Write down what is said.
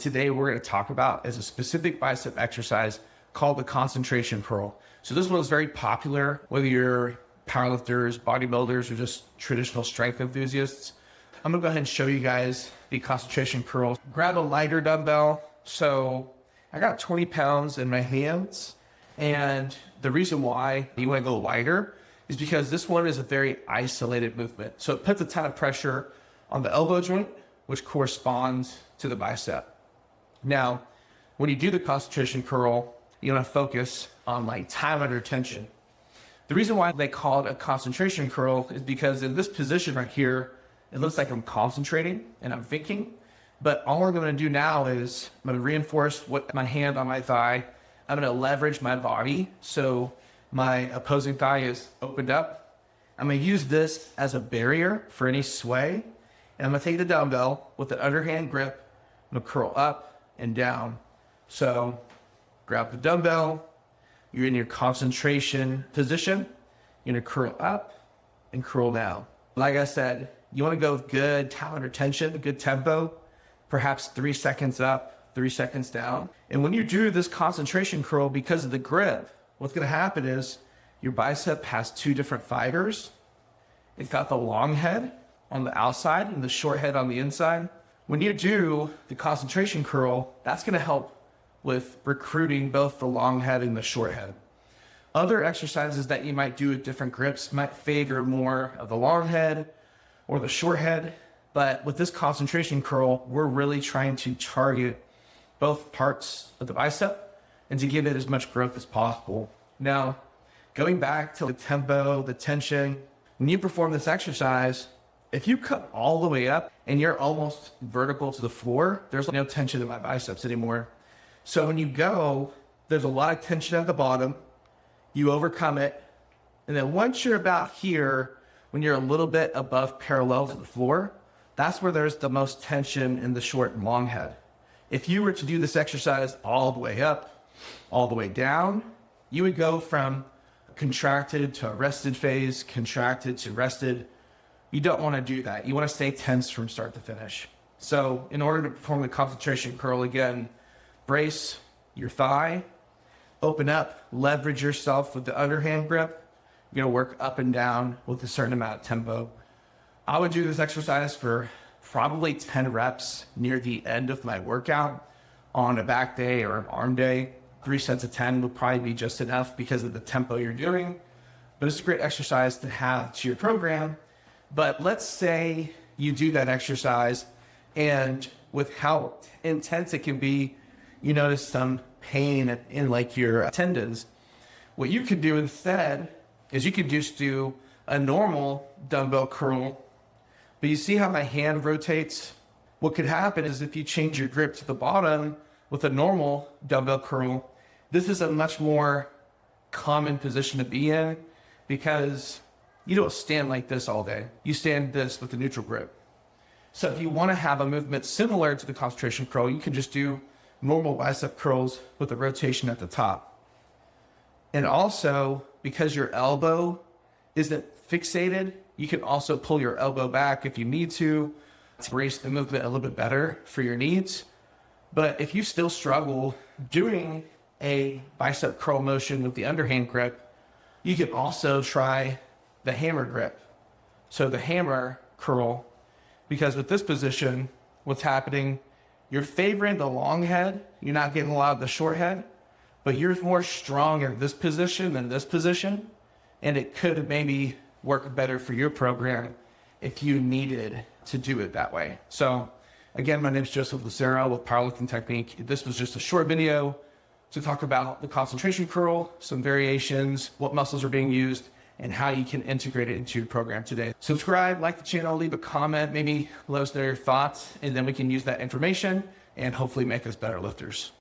Today we're going to talk about is a specific bicep exercise called the concentration curl. So this one is very popular, whether you're powerlifters, bodybuilders, or just traditional strength enthusiasts. I'm gonna go ahead and show you guys the concentration curl. Grab a lighter dumbbell. So I got 20 pounds in my hands. And the reason why you want to go lighter is because this one is a very isolated movement. So it puts a ton of pressure on the elbow joint, which corresponds to the bicep. Now, when you do the concentration curl, you want to focus on like time under tension. The reason why they call it a concentration curl is because in this position right here, it looks like I'm concentrating and I'm thinking, but all I'm going to do now is I'm going to reinforce my hand on my thigh. I'm going to leverage my body so my opposing thigh is opened up. I'm going to use this as a barrier for any sway. And I'm going to take the dumbbell with the underhand grip. I'm going to curl up and down. So grab the dumbbell. You're in your concentration position. You're going to curl up and curl down. Like I said, you want to go with good time under tension, good tempo, perhaps 3 seconds up, 3 seconds down. And when you do this concentration curl, because of the grip, what's going to happen is your bicep has two different fibers. It's got the long head on the outside and the short head on the inside. When you do the concentration curl, that's going to help with recruiting both the long head and the short head. Other exercises that you might do with different grips might favor more of the long head or the short head. But with this concentration curl, we're really trying to target both parts of the bicep and to give it as much growth as possible. Now, going back to the tempo, the tension, when you perform this exercise, if you cut all the way up and you're almost vertical to the floor, there's no tension in my biceps anymore. So when you go, there's a lot of tension at the bottom, you overcome it. And then once you're about here, when you're a little bit above parallel to the floor, that's where there's the most tension in the short and long head. If you were to do this exercise all the way up, all the way down, you would go from contracted to a rested phase, contracted to rested. You don't want to do that. You want to stay tense from start to finish. So in order to perform the concentration curl again, brace your thigh, open up, leverage yourself with the underhand grip. You're going to work up and down with a certain amount of tempo. I would do this exercise for probably 10 reps near the end of my workout on a back day or an arm day. 3 sets of 10 would probably be just enough because of the tempo you're doing. But it's a great exercise to have to your program. But let's say you do that exercise and with how intense it can be, you notice some pain in like your tendons. What you can do instead is you could just do a normal dumbbell curl. But you see how my hand rotates? What could happen is if you change your grip to the bottom with a normal dumbbell curl, this is a much more common position to be in because you don't stand like this all day. You stand this with a neutral grip. So if you want to have a movement similar to the concentration curl, you can just do normal bicep curls with a rotation at the top. And also, because your elbow isn't fixated, you can also pull your elbow back if you need to brace the movement a little bit better for your needs. But if you still struggle doing a bicep curl motion with the underhand grip, you can also try the hammer grip. So the hammer curl, because with this position, what's happening, you're favoring the long head, you're not getting a lot of the short head, but you're more strong in this position than this position, and it could maybe work better for your program if you needed to do it that way. So again, my name is Lucero with Powerlifting Technique. This was just a short video to talk about the concentration curl, some variations, what muscles are being used, and how you can integrate it into your program today. Subscribe, like the channel, leave a comment, maybe let us know your thoughts, and then we can use that information and hopefully make us better lifters.